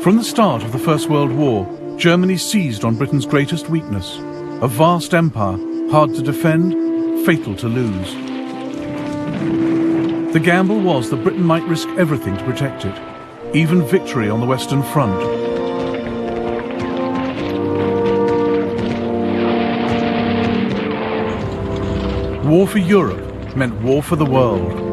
From the start of the First World War, Germany seized on Britain's greatest weakness, a vast empire, hard to defend, fatal to lose. The gamble was that Britain might risk everything to protect it, even victory on the Western Front. War for Europe meant war for the world.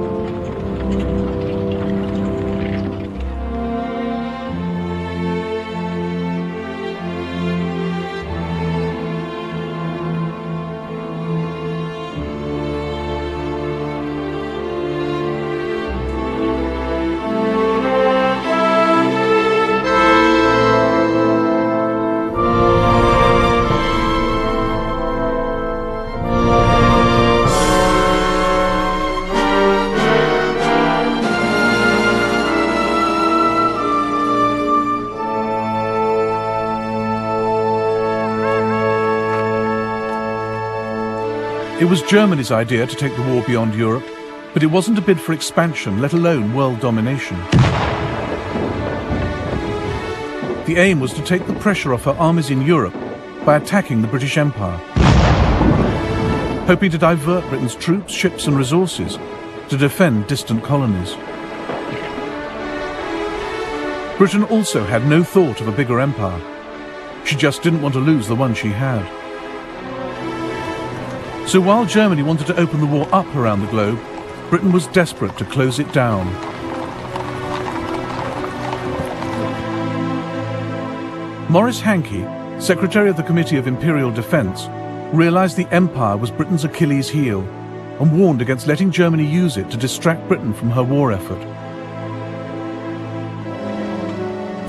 It was Germany's idea to take the war beyond Europe, but it wasn't a bid for expansion, let alone world domination. The aim was to take the pressure off her armies in Europe by attacking the British Empire, hoping to divert Britain's troops, ships and resources to defend distant colonies. Britain also had no thought of a bigger empire. She just didn't want to lose the one she had. So while Germany wanted to open the war up around the globe, Britain was desperate to close it down. Maurice Hankey, Secretary of the Committee of Imperial Defence, realised the empire was Britain's Achilles heel and warned against letting Germany use it to distract Britain from her war effort.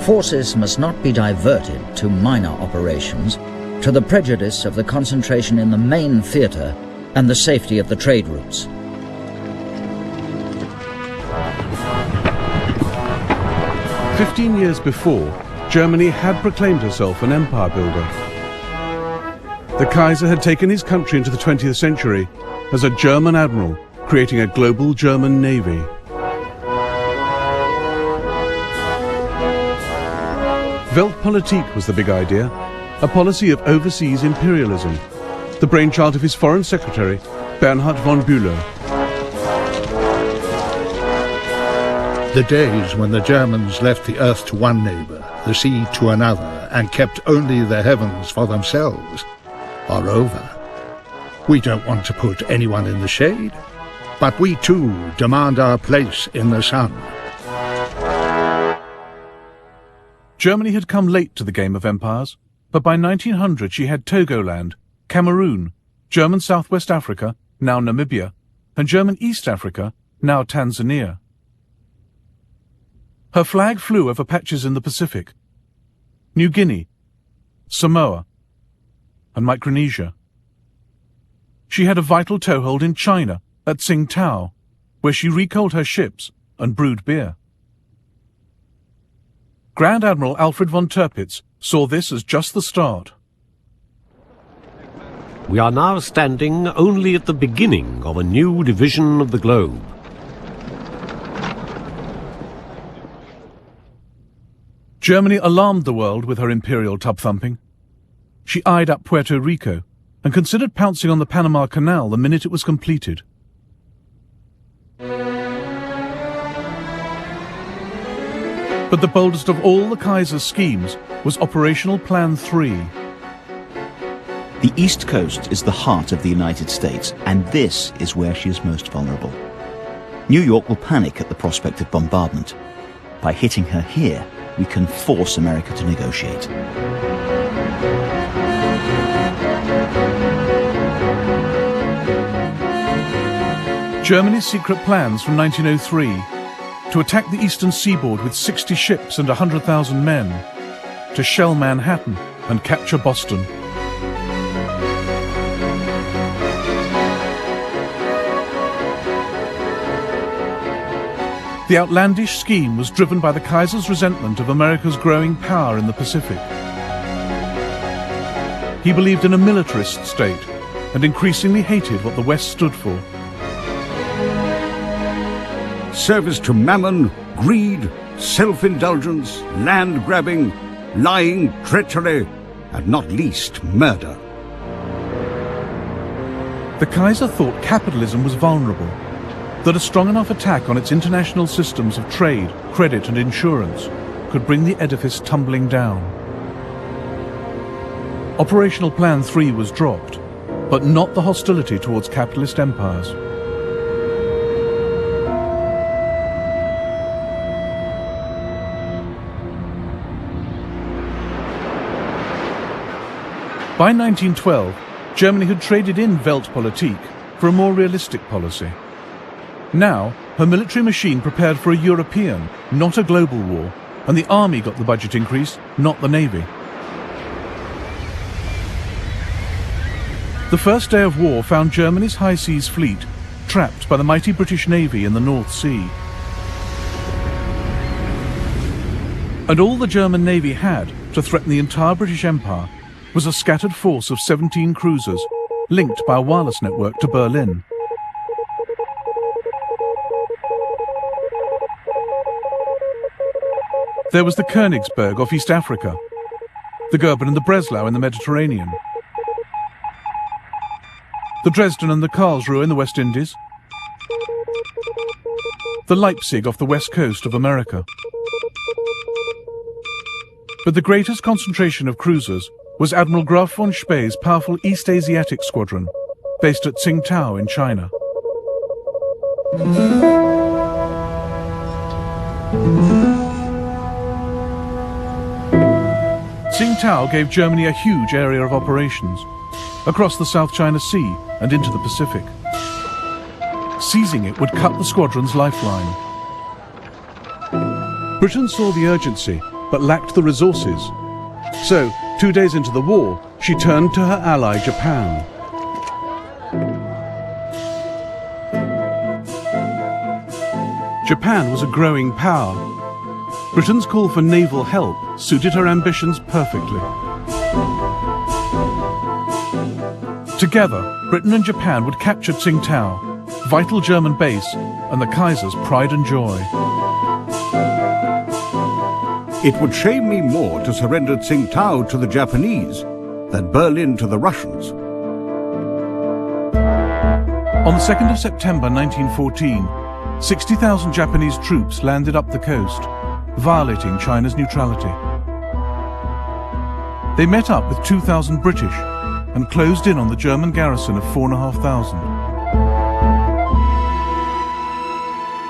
Forces must not be diverted to minor operations, to the prejudice of the concentration in the main theatre and the safety of the trade routes. "15 years before, Germany had proclaimed herself an empire builder. The Kaiser had taken his country into the 20th century as a German admiral, creating a global German navy. Weltpolitik was the big idea, a policy of overseas imperialism, the brainchild of his foreign secretary, Bernhard von Bülow. The days when the Germans left the earth to one neighbour, the sea to another, and kept only the heavens for themselves, are over. We don't want to put anyone in the shade, but we too demand our place in the sun. Germany had come late to the game of empires, but by 1900 she had Togoland, Cameroon, German Southwest Africa, now Namibia, and German East Africa, now Tanzania. Her flag flew over patches in the Pacific, New Guinea, Samoa, and Micronesia. She had a vital toehold in China at Tsingtao, where she recoaled her ships and brewed beer. Grand Admiral Alfred von Tirpitz saw this as just the start. We are now standing only at the beginning of a new division of the globe. Germany alarmed the world with her imperial tub-thumping. She eyed up Puerto Rico and considered pouncing on the Panama Canal the minute it was completed. But the boldest of all the Kaiser's schemes was Operational Plan 3. The East Coast is the heart of the United States, and this is where she is most vulnerable. New York will panic at the prospect of bombardment. By hitting her here, we can force America to negotiate. Germany's secret plans from 1903 to attack the eastern seaboard with 60 ships and 100,000 men, to shell Manhattan and capture Boston. The outlandish scheme was driven by the Kaiser's resentment of America's growing power in the Pacific. He believed in a militarist state and increasingly hated what the West stood for. Service to mammon, greed, self-indulgence, land-grabbing, lying, treachery, and not least murder. The Kaiser thought capitalism was vulnerable, that a strong enough attack on its international systems of trade, credit and insurance could bring the edifice tumbling down. Operational Plan 3 was dropped, but not the hostility towards capitalist empires. By 1912, Germany had traded in Weltpolitik for a more realistic policy. Now, her military machine prepared for a European, not a global war, and the army got the budget increase, not the navy. The first day of war found Germany's high seas fleet trapped by the mighty British Navy in the North Sea. And all the German Navy had to threaten the entire British Empire was a scattered force of 17 cruisers linked by a wireless network to Berlin. There was the Königsberg off East Africa, the Goeben and the Breslau in the Mediterranean, the Dresden and the Karlsruhe in the West Indies, the Leipzig off the west coast of America. But the greatest concentration of cruisers was Admiral Graf von Spee's powerful East Asiatic Squadron, based at Tsingtao in China. Tsingtao gave Germany a huge area of operations, across the South China Sea and into the Pacific. Seizing it would cut the squadron's lifeline. Britain saw the urgency, but lacked the resources. So, 2 days into the war, she turned to her ally Japan. Japan was a growing power. Britain's call for naval help suited her ambitions perfectly. Together, Britain and Japan would capture Tsingtao, vital German base, and the Kaiser's pride and joy. It would shame me more to surrender Tsingtao to the Japanese than Berlin to the Russians. On the 2nd of September 1914, 60,000 Japanese troops landed up the coast, violating China's neutrality. They met up with 2,000 British and closed in on the German garrison of 4,500.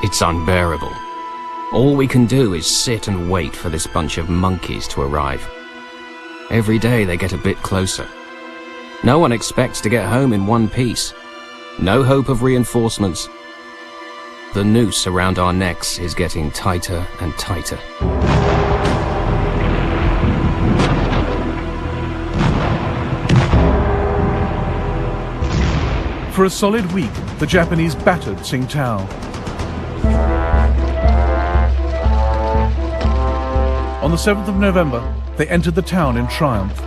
It's unbearable. All we can do is sit and wait for this bunch of monkeys to arrive. Every day they get a bit closer. No one expects to get home in one piece. No hope of reinforcements. The noose around our necks is getting tighter and tighter. For a solid week, the Japanese battered Tsingtao. On the 7th of November, they entered the town in triumph.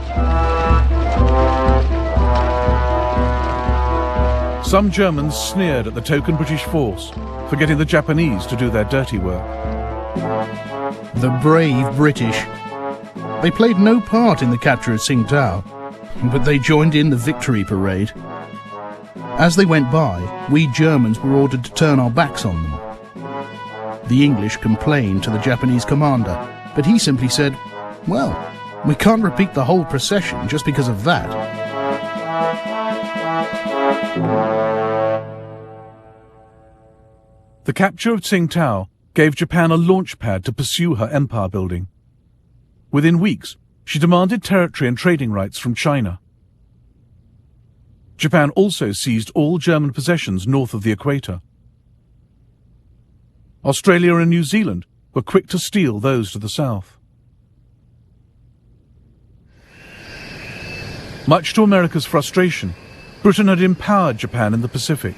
Some Germans sneered at the token British force for getting the Japanese to do their dirty work. The brave British. They played no part in the capture of Tsingtao, but they joined in the victory parade. As they went by, we Germans were ordered to turn our backs on them. The English complained to the Japanese commander, but he simply said, "Well, we can't repeat the whole procession just because of that." The capture of Tsingtao gave Japan a launch pad to pursue her empire building. Within weeks, she demanded territory and trading rights from China. Japan also seized all German possessions north of the equator. Australia and New Zealand were quick to steal those to the south. Much to America's frustration, Britain had empowered Japan in the Pacific.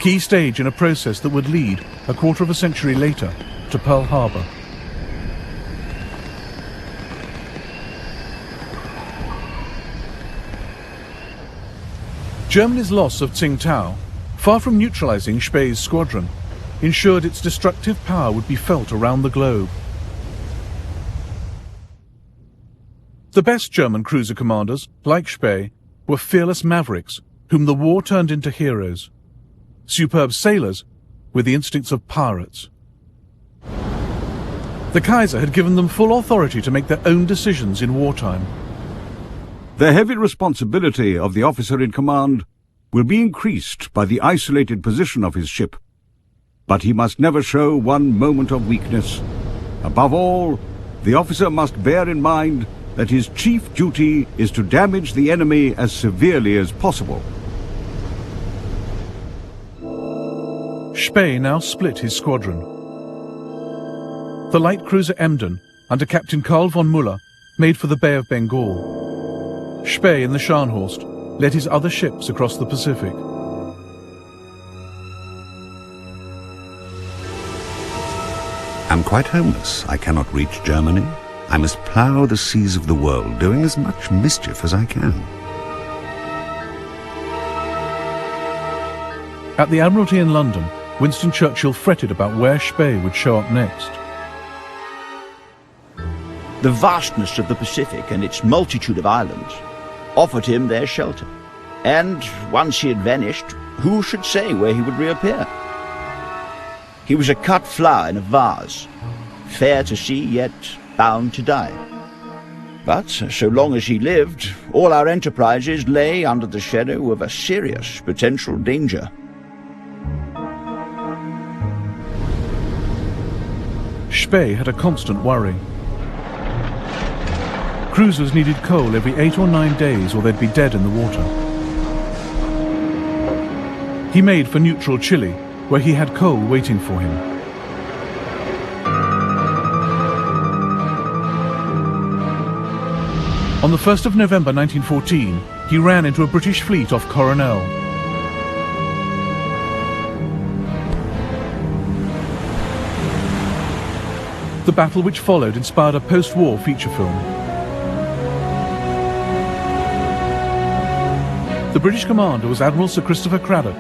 Key stage in a process that would lead, a quarter of a century later, to Pearl Harbor. Germany's loss of Tsingtao, far from neutralizing Spee's squadron, ensured its destructive power would be felt around the globe. The best German cruiser commanders, like Spee, were fearless mavericks whom the war turned into heroes. Superb sailors with the instincts of pirates. The Kaiser had given them full authority to make their own decisions in wartime. The heavy responsibility of the officer in command will be increased by the isolated position of his ship. But he must never show one moment of weakness. Above all, the officer must bear in mind that his chief duty is to damage the enemy as severely as possible. Spee now split his squadron. The light cruiser Emden, under Captain Karl von Müller, made for the Bay of Bengal. Spee in the Scharnhorst led his other ships across the Pacific. I'm quite homeless. I cannot reach Germany. I must plough the seas of the world, doing as much mischief as I can. At the Admiralty in London, Winston Churchill fretted about where Spee would show up next. The vastness of the Pacific and its multitude of islands offered him their shelter. And once he had vanished, who should say where he would reappear? He was a cut flower in a vase, fair to see, yet bound to die. But so long as he lived, all our enterprises lay under the shadow of a serious potential danger. Spee had a constant worry. Cruisers needed coal every 8 or 9 days or they'd be dead in the water. He made for neutral Chile, where he had coal waiting for him. On the 1st of November 1914, he ran into a British fleet off Coronel. The battle which followed inspired a post-war feature film. The British commander was Admiral Sir Christopher Cradock,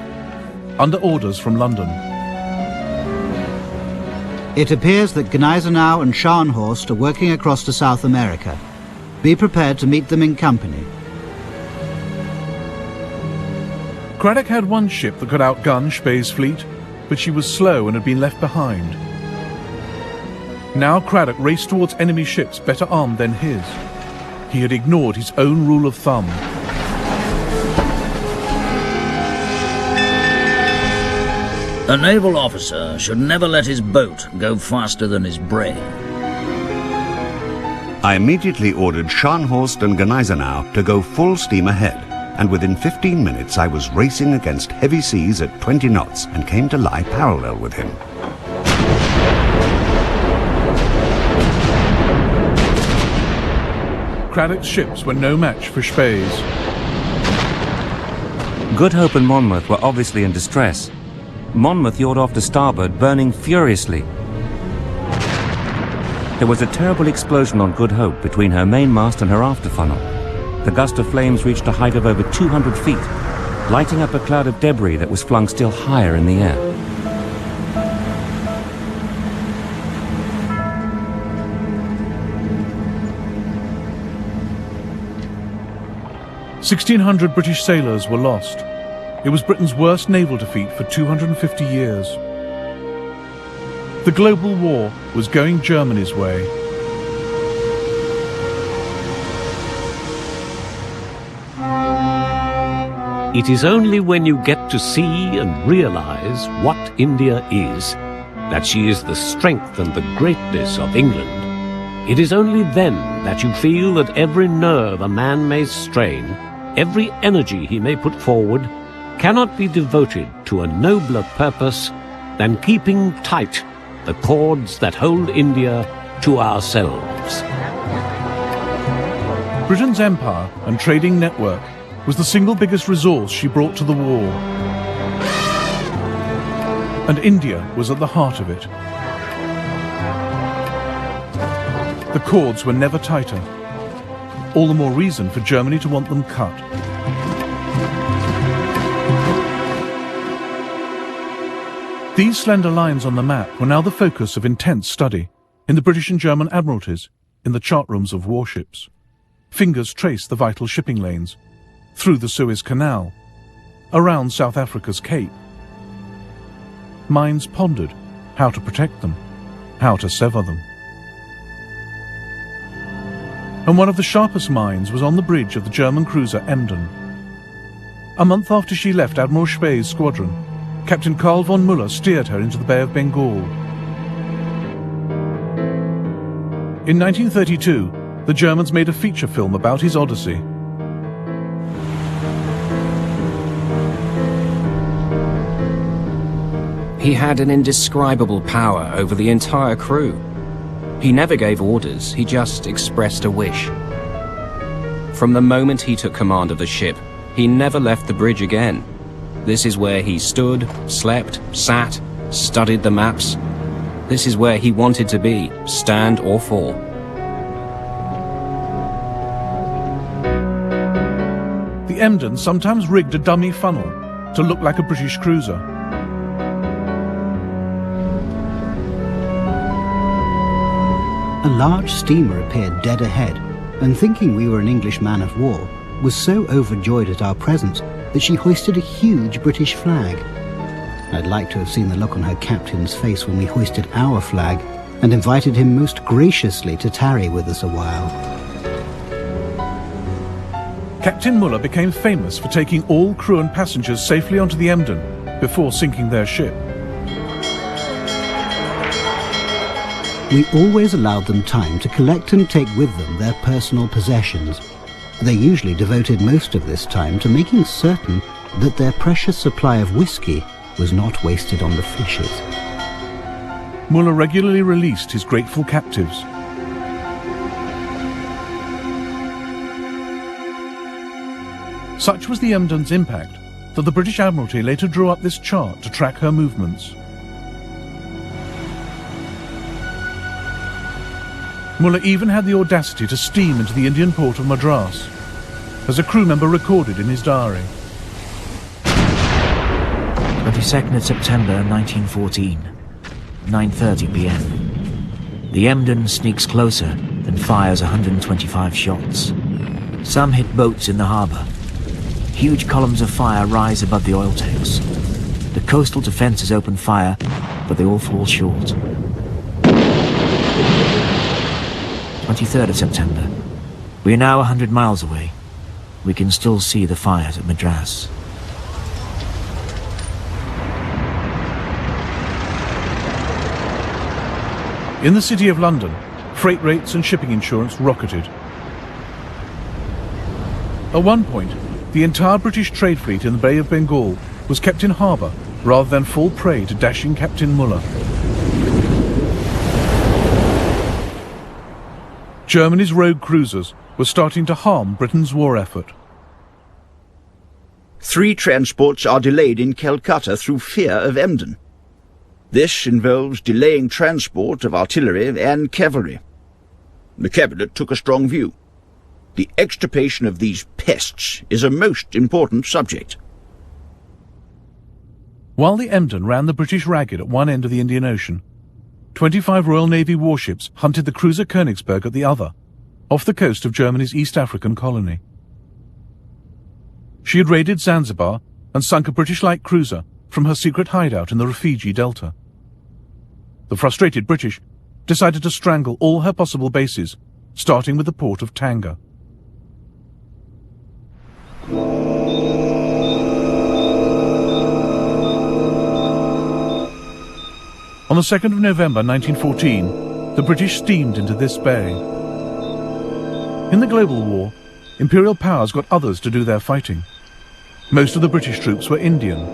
under orders from London. It appears that Gneisenau and Scharnhorst are working across to South America. Be prepared to meet them in company. Cradock had one ship that could outgun Spee's fleet, but she was slow and had been left behind. Now Cradock raced towards enemy ships better armed than his. He had ignored his own rule of thumb. A naval officer should never let his boat go faster than his brain. I immediately ordered Scharnhorst and Gneisenau to go full steam ahead, and within 15 minutes I was racing against heavy seas at 20 knots and came to lie parallel with him. Cradock's ships were no match for Spee's. Good Hope and Monmouth were obviously in distress. Monmouth yawed off to starboard, burning furiously. There was a terrible explosion on Good Hope between her mainmast and her after funnel. The gust of flames reached a height of over 200 feet, lighting up a cloud of debris that was flung still higher in the air. "1,600 British sailors were lost. It was Britain's worst naval defeat for 250 years. The global war was going Germany's way. It is only when you get to see and realize what India is, that she is the strength and the greatness of England. It is only then that you feel that every nerve a man may strain, every energy he may put forward, cannot be devoted to a nobler purpose than keeping tight the cords that hold India to ourselves. Britain's empire and trading network was the single biggest resource she brought to the war. And India was at the heart of it. The cords were never tighter. All the more reason for Germany to want them cut. These slender lines on the map were now the focus of intense study in the British and German admiralties, in the chart rooms of warships. Fingers traced the vital shipping lanes, through the Suez Canal, around South Africa's Cape. Minds pondered how to protect them, how to sever them. And one of the sharpest minds was on the bridge of the German cruiser Emden. A month after she left Admiral Spee's squadron, Captain Karl von Müller steered her into the Bay of Bengal. In 1932, the Germans made a feature film about his odyssey. He had an indescribable power over the entire crew. He never gave orders, he just expressed a wish. From the moment he took command of the ship, he never left the bridge again. This is where he stood, slept, sat, studied the maps. This is where he wanted to be, stand or fall. The Emden sometimes rigged a dummy funnel to look like a British cruiser. A large steamer appeared dead ahead, and thinking we were an English man of war, was so overjoyed at our presence that she hoisted a huge British flag. I'd like to have seen the look on her captain's face when we hoisted our flag and invited him most graciously to tarry with us a while. Captain Müller became famous for taking all crew and passengers safely onto the Emden before sinking their ship. We always allowed them time to collect and take with them their personal possessions. They usually devoted most of this time to making certain that their precious supply of whiskey was not wasted on the fishes. Müller regularly released his grateful captives. Such was the Emden's impact that the British Admiralty later drew up this chart to track her movements. Müller even had the audacity to steam into the Indian port of Madras, as a crew member recorded in his diary. 22nd of September 1914, 9:30 p.m. The Emden sneaks closer and fires 125 shots. Some hit boats in the harbour. Huge columns of fire rise above the oil tanks. The coastal defences open fire, but they all fall short. 23rd of September. We are now 100 miles away. We can still see the fires at Madras. In the City of London, freight rates and shipping insurance rocketed. At one point, the entire British trade fleet in the Bay of Bengal was kept in harbour rather than fall prey to dashing Captain Müller. Germany's rogue cruisers were starting to harm Britain's war effort. 3 transports are delayed in Calcutta through fear of Emden. This involves delaying transport of artillery and cavalry. The Cabinet took a strong view. The extirpation of these pests is a most important subject. While the Emden ran the British ragged at one end of the Indian Ocean, 25 Royal Navy warships hunted the cruiser Königsberg at the other, off the coast of Germany's East African colony. She had raided Zanzibar and sunk a British light cruiser from her secret hideout in the Rufiji Delta. The frustrated British decided to strangle all her possible bases, starting with the port of Tanga. On the 2nd of November 1914, the British steamed into this bay. In the global war, imperial powers got others to do their fighting. Most of the British troops were Indian.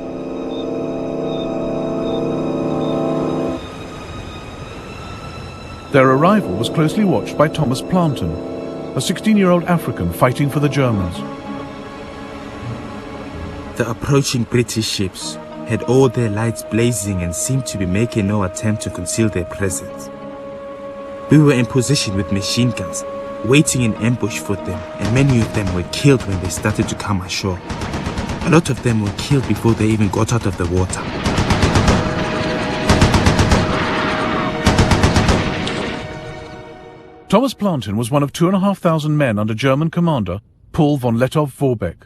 Their arrival was closely watched by Thomas Planton, a 16-year-old African fighting for the Germans. The approaching British ships had all their lights blazing and seemed to be making no attempt to conceal their presence. We were in position with machine guns, waiting in ambush for them, and many of them were killed when they started to come ashore. A lot of them were killed before they even got out of the water. Thomas Plantin was one of 2,500 men under German commander Paul von Lettow-Vorbeck.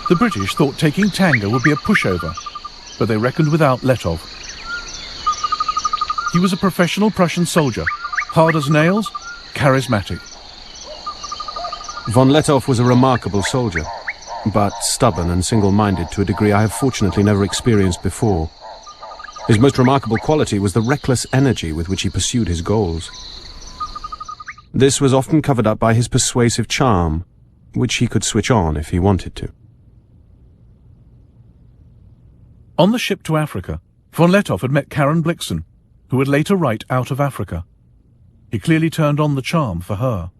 The British thought taking Tanga would be a pushover, but they reckoned without Lettow. He was a professional Prussian soldier, hard as nails, charismatic. Von Lettow was a remarkable soldier, but stubborn and single-minded to a degree I have fortunately never experienced before. His most remarkable quality was the reckless energy with which he pursued his goals. This was often covered up by his persuasive charm, which he could switch on if he wanted to. On the ship to Africa, von Lettow had met Karen Blixen, who would later write Out of Africa. He clearly turned on the charm for her.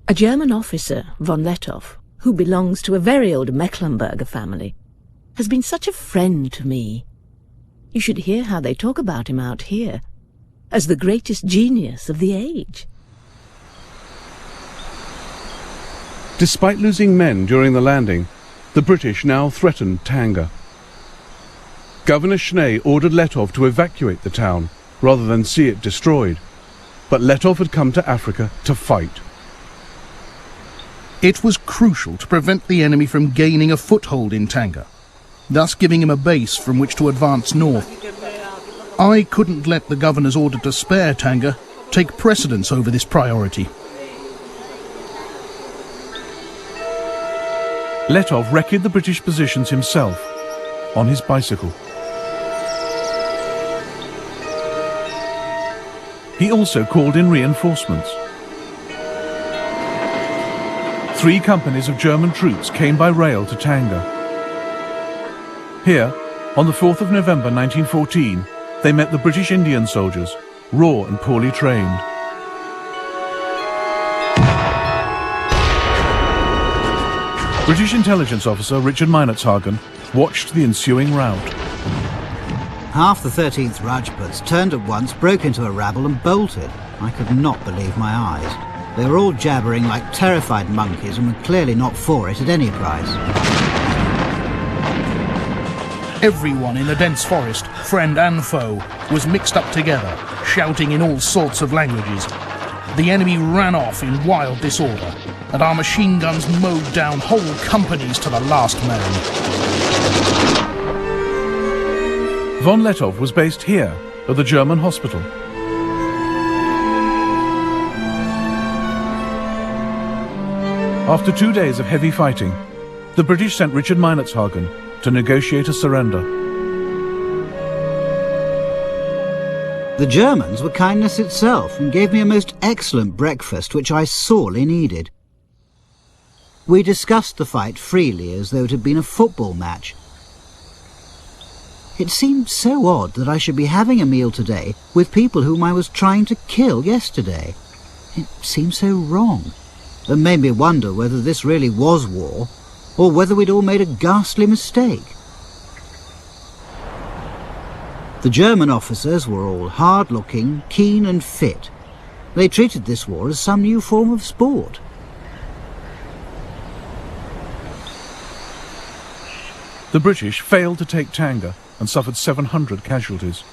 A German officer, von Lettow, who belongs to a very old Mecklenburger family, has been such a friend to me. You should hear how they talk about him out here, as the greatest genius of the age. Despite losing men during the landing, the British now threatened Tanga. Governor Schnee ordered Lettow to evacuate the town, rather than see it destroyed. But Lettow had come to Africa to fight. It was crucial to prevent the enemy from gaining a foothold in Tanga, thus giving him a base from which to advance north. I couldn't let the governor's order to spare Tanga take precedence over this priority. Lettow wrecked the British positions himself, on his bicycle. He also called in reinforcements. 3 companies of German troops came by rail to Tanga. Here, on the 4th of November 1914, they met the British Indian soldiers, raw and poorly trained. British intelligence officer Richard Meinertzhagen watched the ensuing rout. Half the 13th Rajputs turned at once, broke into a rabble and bolted. I could not believe my eyes. They were all jabbering like terrified monkeys and were clearly not for it at any price. Everyone in the dense forest, friend and foe, was mixed up together, shouting in all sorts of languages. The enemy ran off in wild disorder, and our machine guns mowed down whole companies to the last man. Von Lettow was based here, at the German hospital. After 2 days of heavy fighting, the British sent Richard Meinertzhagen to negotiate a surrender. The Germans were kindness itself and gave me a most excellent breakfast which I sorely needed. We discussed the fight freely as though it had been a football match. It seemed so odd that I should be having a meal today with people whom I was trying to kill yesterday. It seemed so wrong, and made me wonder whether this really was war, or whether we'd all made a ghastly mistake. The German officers were all hard-looking, keen and fit. They treated this war as some new form of sport. The British failed to take Tanga and suffered 700 casualties.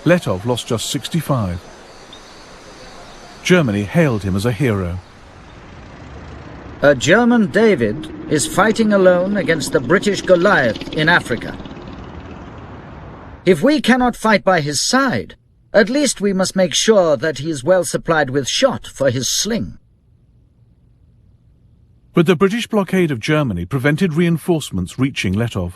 Lettow lost just 65. Germany hailed him as a hero. A German David is fighting alone against the British Goliath in Africa. If we cannot fight by his side, at least we must make sure that he is well supplied with shot for his sling. But the British blockade of Germany prevented reinforcements reaching Lettow.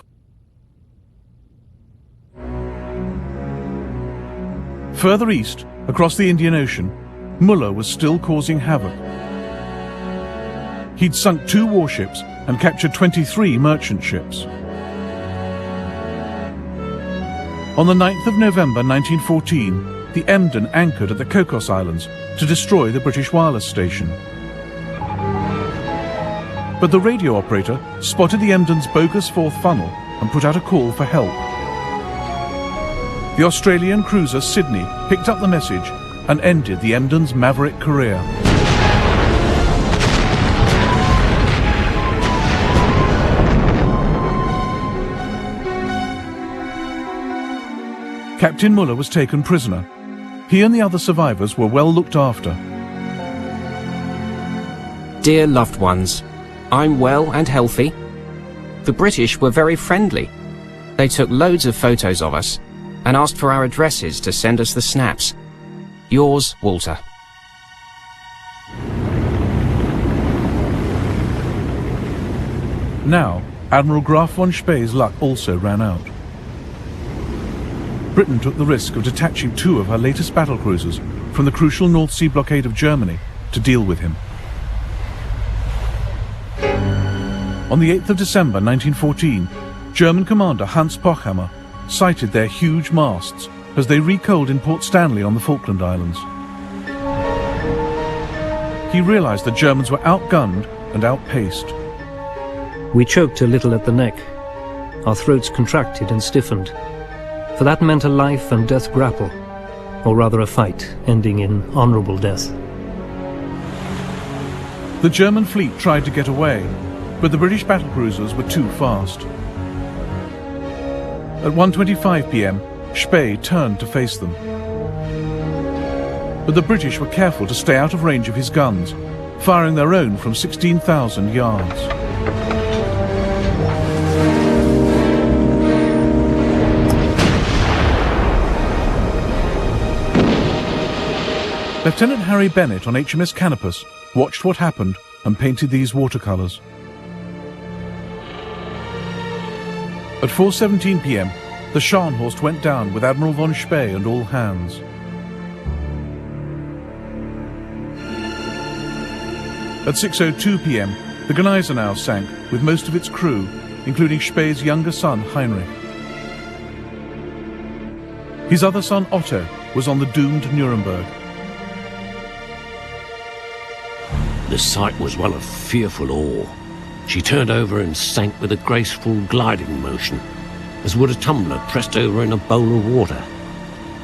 Further east, across the Indian Ocean, Muller was still causing havoc. He'd sunk 2 warships and captured 23 merchant ships. On the 9th of November 1914, the Emden anchored at the Cocos Islands to destroy the British wireless station. But the radio operator spotted the Emden's bogus 4th funnel and put out a call for help. The Australian cruiser Sydney picked up the message and ended the Emden's maverick career. Captain Muller was taken prisoner, He and the other survivors were well looked after. Dear loved ones, I'm well and healthy. The British were very friendly. They took loads of photos of us and asked for our addresses to send us the snaps. Yours, Walter. Now, Admiral Graf von Spee's luck also ran out. Britain took the risk of detaching 2 of her latest battlecruisers from the crucial North Sea blockade of Germany to deal with him. On the 8th of December 1914, German commander Hans Pochhammer sighted their huge masts as they recoaled in Port Stanley on the Falkland Islands. He realized the Germans were outgunned and outpaced. We choked a little at the neck. Our throats contracted and stiffened. For that meant a life and death grapple, or rather a fight ending in honorable death. The German fleet tried to get away, but the British battlecruisers were too fast. At 1:25 p.m, Spee turned to face them. But the British were careful to stay out of range of his guns, firing their own from 16,000 yards. Lieutenant Harry Bennett on HMS Canopus watched what happened and painted these watercolours. At 4:17 p.m, the Scharnhorst went down with Admiral von Spee and all hands. At 6:02 p.m, the Gneisenau sank with most of its crew, including Spee's younger son Heinrich. His other son Otto was on the doomed Nuremberg. The sight was one of fearful awe. She turned over and sank with a graceful gliding motion, as would a tumbler pressed over in a bowl of water.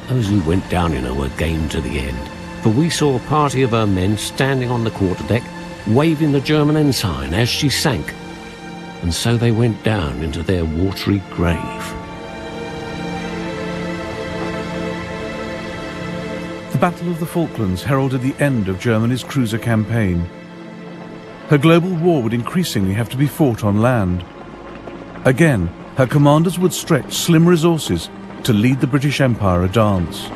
Those who went down in her were game to the end, for we saw a party of her men standing on the quarterdeck, waving the German ensign as she sank, and so they went down into their watery grave. The Battle of the Falklands heralded the end of Germany's cruiser campaign. Her global war would increasingly have to be fought on land. Again, her commanders would stretch slim resources to lead the British Empire a dance.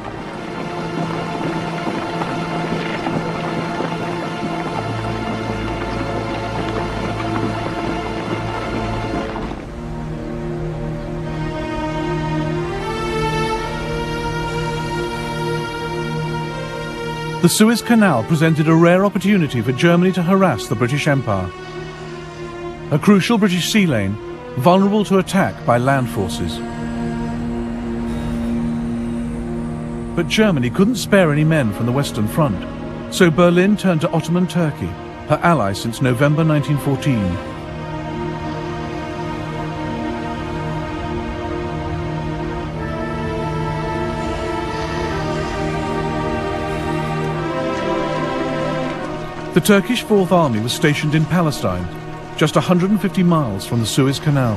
The Suez Canal presented a rare opportunity for Germany to harass the British Empire. A crucial British sea lane, vulnerable to attack by land forces. But Germany couldn't spare any men from the Western Front, so Berlin turned to Ottoman Turkey, her ally since November 1914. The Turkish Fourth Army was stationed in Palestine, just 150 miles from the Suez Canal.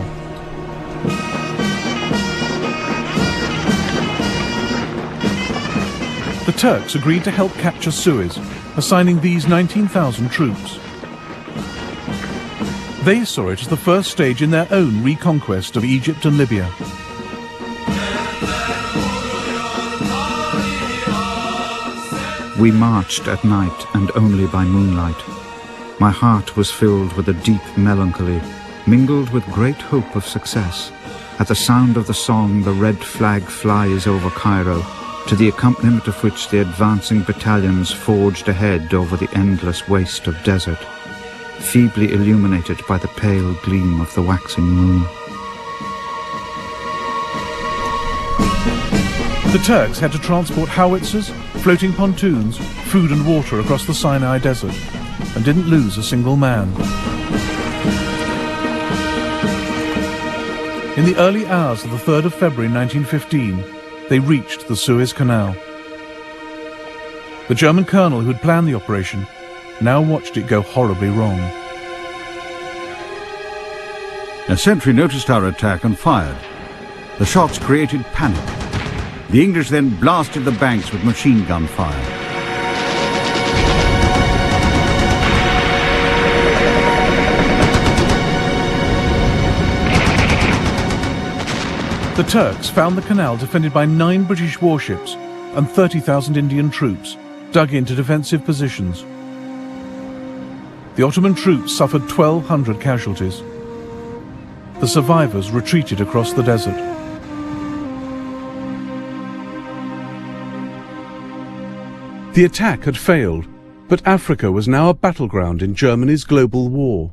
The Turks agreed to help capture Suez, assigning these 19,000 troops. They saw it as the first stage in their own reconquest of Egypt and Libya. We marched at night and only by moonlight. My heart was filled with a deep melancholy, mingled with great hope of success. At the sound of the song, the red flag flies over Cairo, to the accompaniment of which the advancing battalions forged ahead over the endless waste of desert, feebly illuminated by the pale gleam of the waxing moon. The Turks had to transport howitzers, floating pontoons, food and water across the Sinai Desert, and didn't lose a single man. In the early hours of the 3rd of February 1915, they reached the Suez Canal. The German colonel who had planned the operation now watched it go horribly wrong. A sentry noticed our attack and fired. The shots created panic. The English then blasted the banks with machine gun fire. The Turks found the canal defended by 9 British warships and 30,000 Indian troops dug into defensive positions. The Ottoman troops suffered 1,200 casualties. The survivors retreated across the desert. The attack had failed, but Africa was now a battleground in Germany's global war.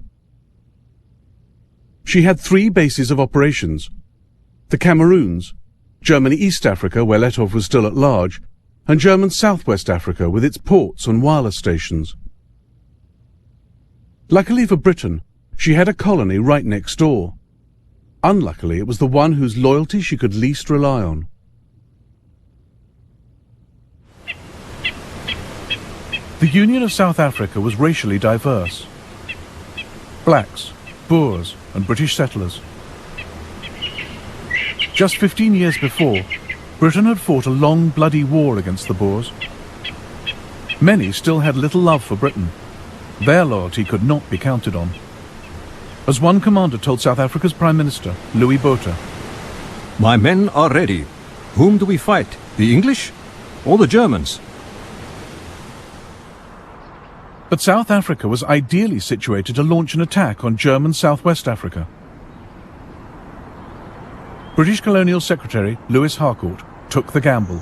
She had 3 bases of operations: the Cameroons, Germany East Africa, where Letov was still at large, and German Southwest Africa with its ports and wireless stations. Luckily for Britain, she had a colony right next door. Unluckily, it was the one whose loyalty she could least rely on. The Union of South Africa was racially diverse. Blacks, Boers, and British settlers. Just 15 years before, Britain had fought a long, bloody war against the Boers. Many still had little love for Britain. Their loyalty could not be counted on. As one commander told South Africa's Prime Minister, Louis Botha, "My men are ready. Whom do we fight? The English or the Germans?" But South Africa was ideally situated to launch an attack on German Southwest Africa. British Colonial Secretary Lewis Harcourt took the gamble.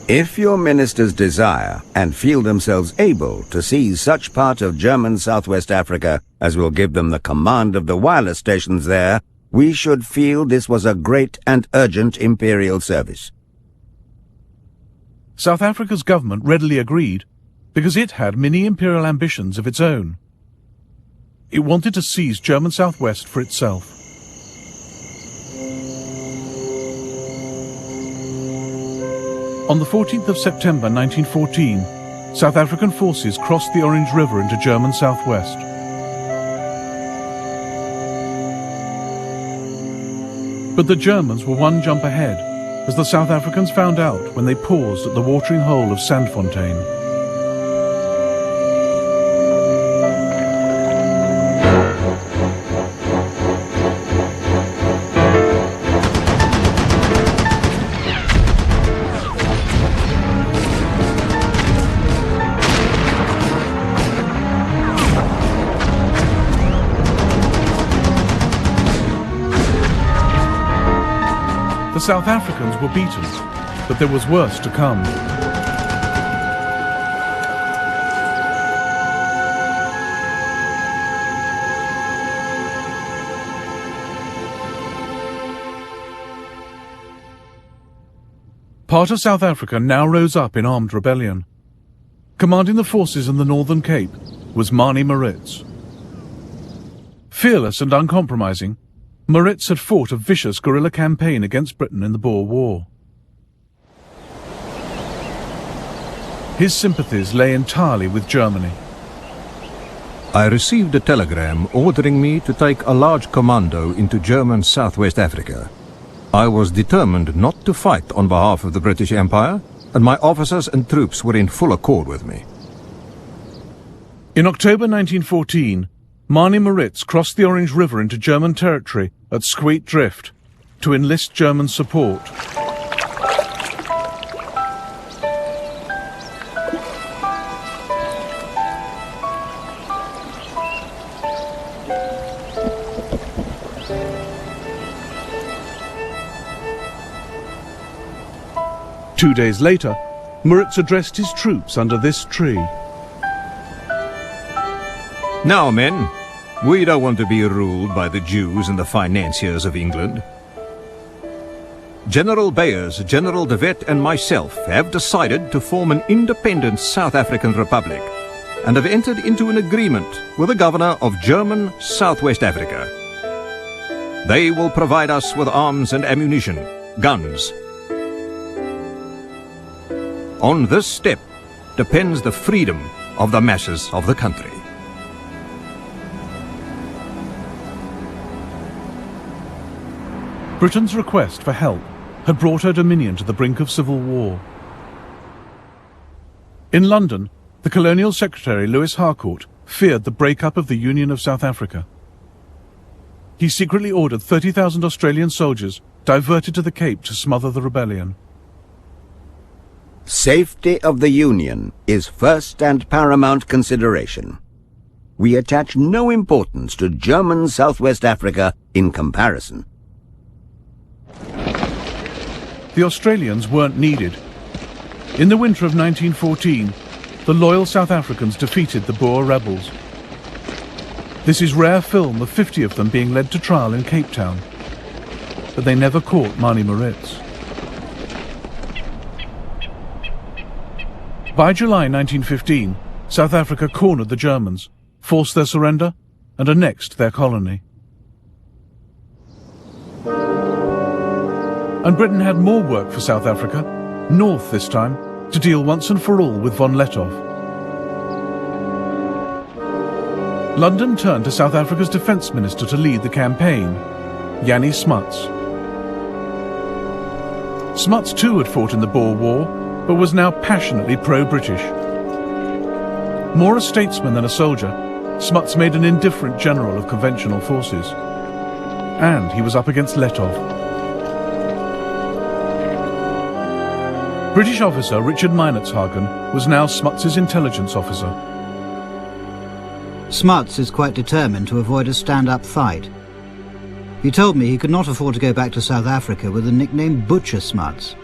If your ministers desire and feel themselves able to seize such part of German Southwest Africa as will give them the command of the wireless stations there, we should feel this was a great and urgent imperial service. South Africa's government readily agreed because it had mini imperial ambitions of its own. It wanted to seize German Southwest for itself. On the 14th of September 1914, South African forces crossed the Orange River into German Southwest. But the Germans were one jump ahead, as the South Africans found out when they paused at the watering hole of Sandfontein. The South Africans were beaten, but there was worse to come. Part of South Africa now rose up in armed rebellion. Commanding the forces in the Northern Cape was Manie Maritz. Fearless and uncompromising, Maritz had fought a vicious guerrilla campaign against Britain in the Boer War. His sympathies lay entirely with Germany. I received a telegram ordering me to take a large commando into German Southwest Africa. I was determined not to fight on behalf of the British Empire, and my officers and troops were in full accord with me. In October 1914, Manie Maritz crossed the Orange River into German territory at Squeet Drift to enlist German support. Two days later, Maritz addressed his troops under this tree. Now, men, we don't want to be ruled by the Jews and the financiers of England. General Beyers, General de Wet and myself have decided to form an independent South African Republic and have entered into an agreement with the governor of German Southwest Africa. They will provide us with arms and ammunition, guns. On this step depends the freedom of the masses of the country. Britain's request for help had brought her dominion to the brink of civil war. In London, the Colonial Secretary Lewis Harcourt feared the breakup of the Union of South Africa. He secretly ordered 30,000 Australian soldiers diverted to the Cape to smother the rebellion. Safety of the Union is first and paramount consideration. We attach no importance to German Southwest Africa in comparison. The Australians weren't needed. In the winter of 1914, the loyal South Africans defeated the Boer rebels. This is rare film of 50 of them being led to trial in Cape Town. But they never caught Manie Maritz. By July 1915, South Africa cornered the Germans, forced their surrender, and annexed their colony. And Britain had more work for South Africa, north this time, to deal once and for all with von Lettow. London turned to South Africa's defence minister to lead the campaign, Jannie Smuts. Smuts too had fought in the Boer War, but was now passionately pro-British. More a statesman than a soldier, Smuts made an indifferent general of conventional forces. And he was up against Lettow. British officer Richard Meinertzhagen was now Smuts's intelligence officer. Smuts is quite determined to avoid a stand-up fight. He told me he could not afford to go back to South Africa with the nickname Butcher Smuts.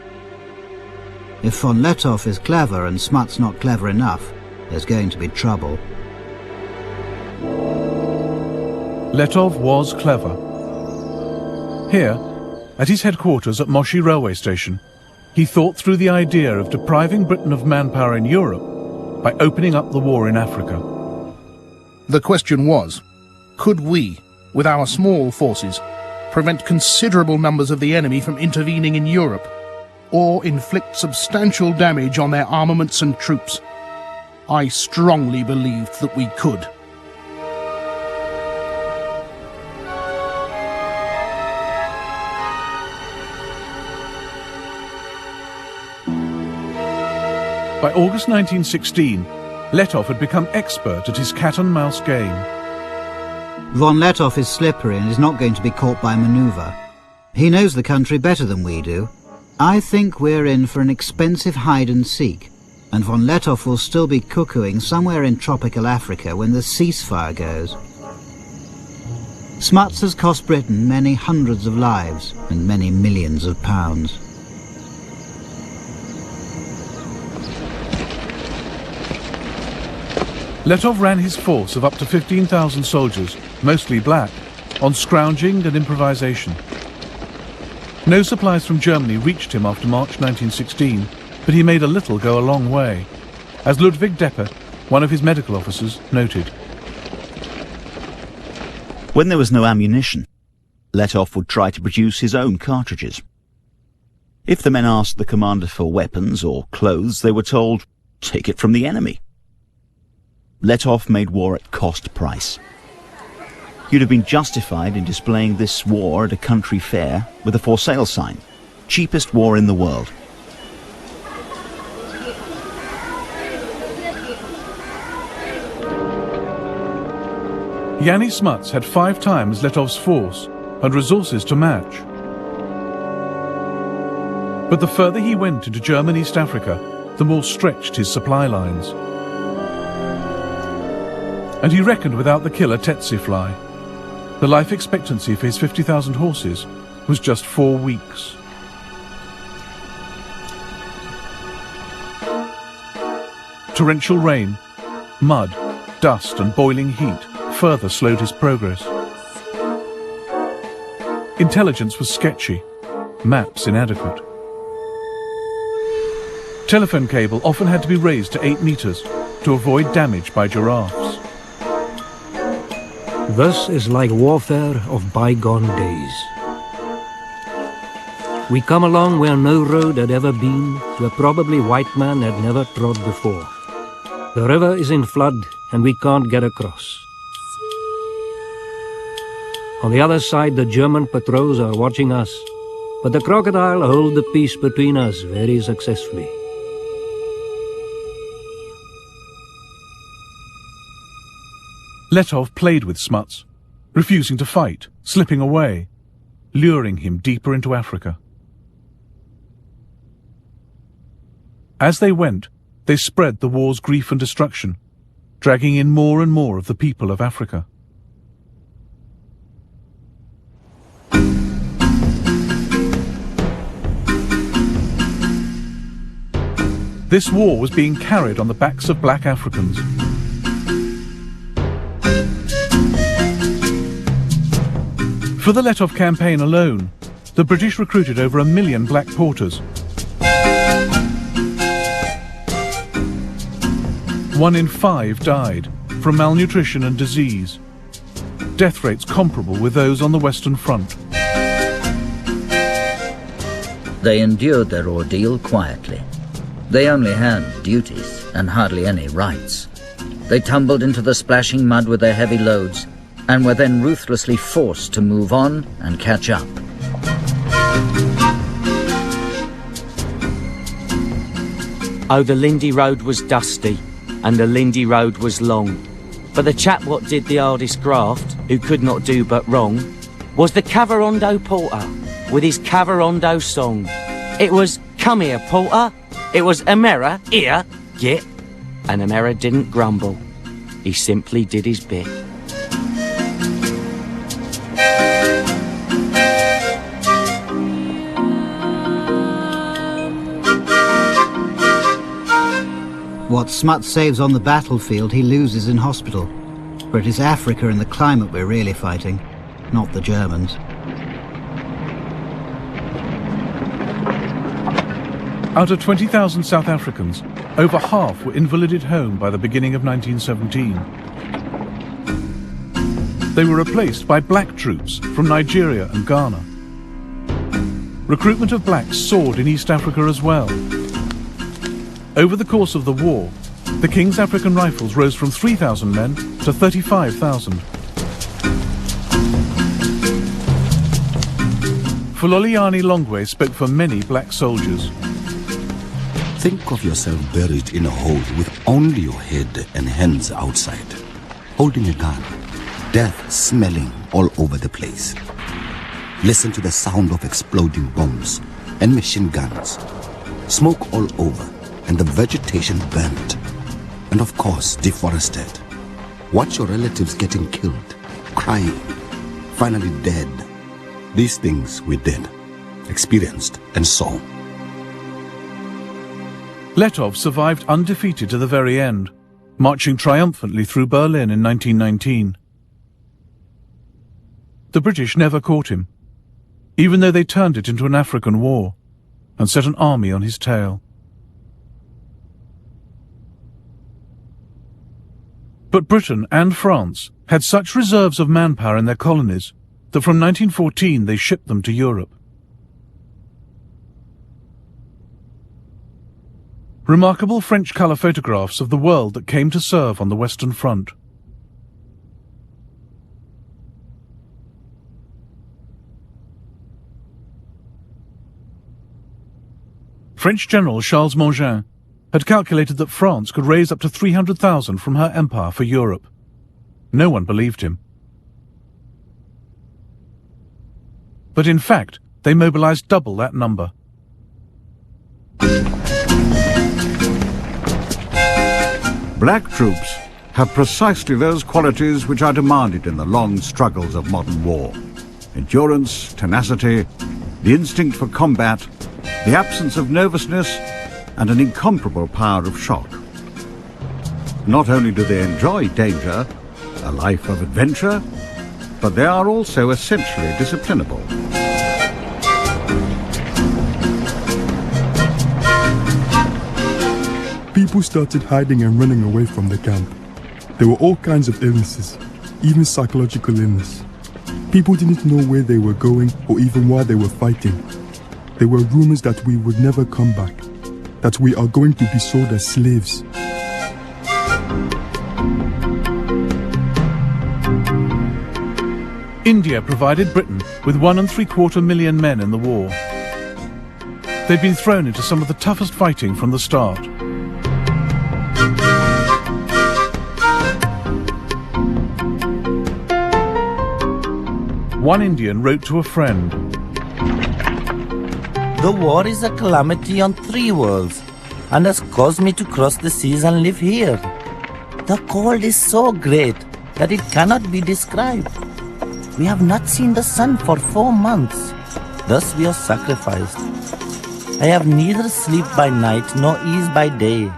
If von Lettow is clever and Smuts not clever enough, there's going to be trouble. Lettow was clever. Here, at his headquarters at Moshi railway station, he thought through the idea of depriving Britain of manpower in Europe by opening up the war in Africa. The question was, could we, with our small forces, prevent considerable numbers of the enemy from intervening in Europe, or inflict substantial damage on their armaments and troops? I strongly believed that we could. By August 1916, Lettow had become expert at his cat-and-mouse game. Von Lettow is slippery and is not going to be caught by manoeuvre. He knows the country better than we do. I think we're in for an expensive hide-and-seek, and von Lettow will still be cuckooing somewhere in tropical Africa when the ceasefire goes. Smuts has cost Britain many hundreds of lives and many millions of pounds. Lettow ran his force of up to 15,000 soldiers, mostly black, on scrounging and improvisation. No supplies from Germany reached him after March 1916, but he made a little go a long way, as Ludwig Deppe, one of his medical officers, noted. When there was no ammunition, Lettow would try to produce his own cartridges. If the men asked the commander for weapons or clothes, they were told, "Take it from the enemy." Lettow made war at cost price. You'd have been justified in displaying this war at a country fair with a for sale sign. Cheapest war in the world. Jannie Smuts had 5 times Lettow's force and resources to match. But the further he went into German East Africa, the more stretched his supply lines. And he reckoned without the killer tsetse fly. The life expectancy for his 50,000 horses was just 4 weeks. Torrential rain, mud, dust and boiling heat further slowed his progress. Intelligence was sketchy, maps inadequate. Telephone cable often had to be raised to 8 meters to avoid damage by giraffes. Thus is like warfare of bygone days. We come along where no road had ever been, where probably white man had never trod before. The river is in flood and we can't get across. On the other side, the German patrols are watching us, but the crocodile hold the peace between us very successfully. Letov played with Smuts, refusing to fight, slipping away, luring him deeper into Africa. As they went, they spread the war's grief and destruction, dragging in more and more of the people of Africa. This war was being carried on the backs of black Africans. For the Letov campaign alone, the British recruited over 1 million black porters. 1 in 5 died from malnutrition and disease, death rates comparable with those on the Western Front. They endured their ordeal quietly. They only had duties and hardly any rights. They tumbled into the splashing mud with their heavy loads and were then ruthlessly forced to move on and catch up. Oh, the Lindy Road was dusty, and the Lindy Road was long. But the chap what did the hardest graft, who could not do but wrong, was the Cavarondo porter, with his Cavarondo song. It was, "Come here, porter." It was, "Amera, here, git." And Amera didn't grumble. He simply did his bit. What Smuts saves on the battlefield, he loses in hospital. For it is Africa and the climate we're really fighting, not the Germans. Out of 20,000 South Africans, over half were invalided home by the beginning of 1917. They were replaced by black troops from Nigeria and Ghana. Recruitment of blacks soared in East Africa as well. Over the course of the war, the King's African Rifles rose from 3,000 men to 35,000. Fuloliani Longwe spoke for many black soldiers. Think of yourself buried in a hole with only your head and hands outside, holding a gun, death smelling all over the place. Listen to the sound of exploding bombs and machine guns, smoke all over, and the vegetation burnt, and of course deforested. Watch your relatives getting killed, crying, finally dead. These things we did, experienced, and saw. Letov survived undefeated to the very end, marching triumphantly through Berlin in 1919. The British never caught him, even though they turned it into an African war and set an army on his tail. But Britain and France had such reserves of manpower in their colonies that from 1914 they shipped them to Europe. Remarkable French colour photographs of the world that came to serve on the Western Front. French General Charles Mangin had calculated that France could raise up to 300,000 from her empire for Europe. No one believed him. But in fact, they mobilized double that number. Black troops have precisely those qualities which are demanded in the long struggles of modern war. Endurance, tenacity, the instinct for combat, the absence of nervousness, and an incomparable power of shock. Not only do they enjoy danger, a life of adventure, but they are also essentially disciplinable. People started hiding and running away from the camp. There were all kinds of illnesses, even psychological illness. People didn't know where they were going or even why they were fighting. There were rumors that we would never come back, that we are going to be sold as slaves. India provided Britain with 1.75 million men in the war. They'd been thrown into some of the toughest fighting from the start. One Indian wrote to a friend, "The war is a calamity on 3 worlds and has caused me to cross the seas and live here. The cold is so great that it cannot be described. We have not seen the sun for 4 months. Thus we are sacrificed. I have neither sleep by night nor ease by day.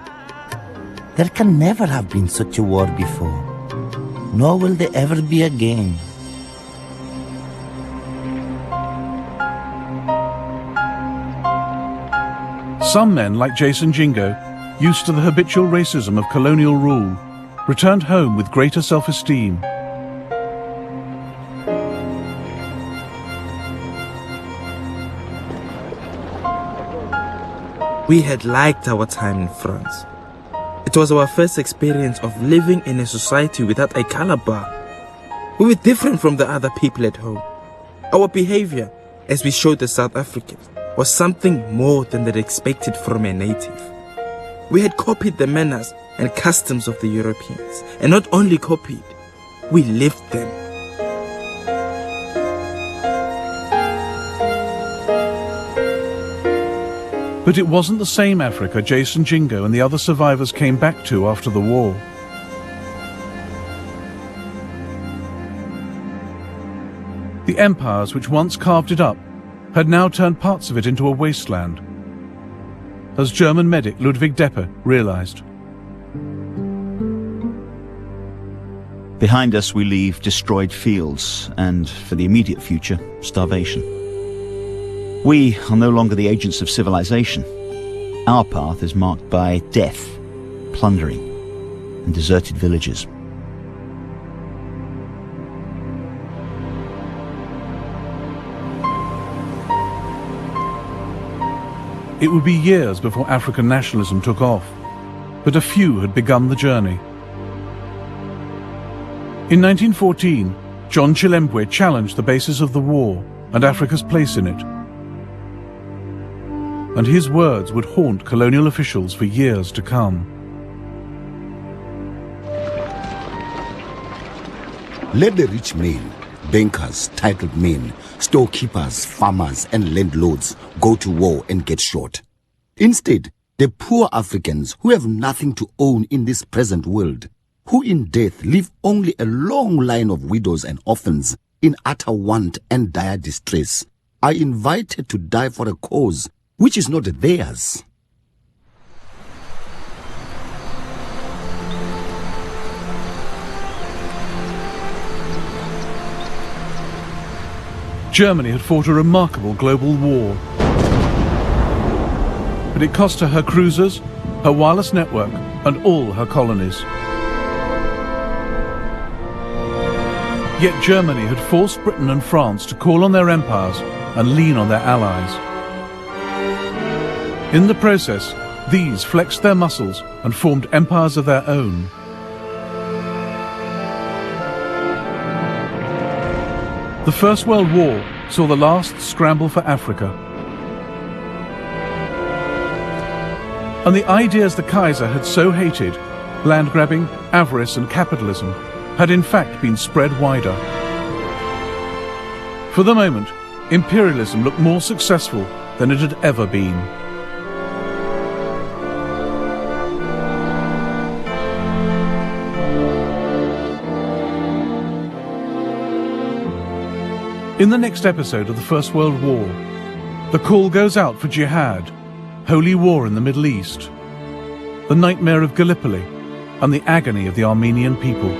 There can never have been such a war before, nor will there ever be again." Some men, like Jason Jingo, used to the habitual racism of colonial rule, returned home with greater self-esteem. We had liked our time in France. It was our first experience of living in a society without a color bar. We were different from the other people at home. Our behavior, as we showed the South Africans, was something more than they expected from a native. We had copied the manners and customs of the Europeans, and not only copied, we lived them. But it wasn't the same Africa Jason Jingo and the other survivors came back to after the war. The empires which once carved it up had now turned parts of it into a wasteland, as German medic Ludwig Deppe realized. Behind us we leave destroyed fields and, for the immediate future, starvation. We are no longer the agents of civilization. Our path is marked by death, plundering, and deserted villages. It would be years before African nationalism took off, but a few had begun the journey. In 1914, John Chilembwe challenged the basis of the war and Africa's place in it. And his words would haunt colonial officials for years to come. Let the rich men, bankers, titled men, storekeepers, farmers, and landlords go to war and get shot. Instead, the poor Africans who have nothing to own in this present world, who in death leave only a long line of widows and orphans in utter want and dire distress, are invited to die for a cause which is not theirs. Germany had fought a remarkable global war, but it cost her cruisers, her wireless network, and all her colonies. Yet Germany had forced Britain and France to call on their empires and lean on their allies. In the process, these flexed their muscles and formed empires of their own. The First World War saw the last scramble for Africa. And the ideas the Kaiser had so hated, land grabbing, avarice and capitalism, had in fact been spread wider. For the moment, imperialism looked more successful than it had ever been. In the next episode of the First World War, the call goes out for jihad, holy war in the Middle East, the nightmare of Gallipoli, and the agony of the Armenian people.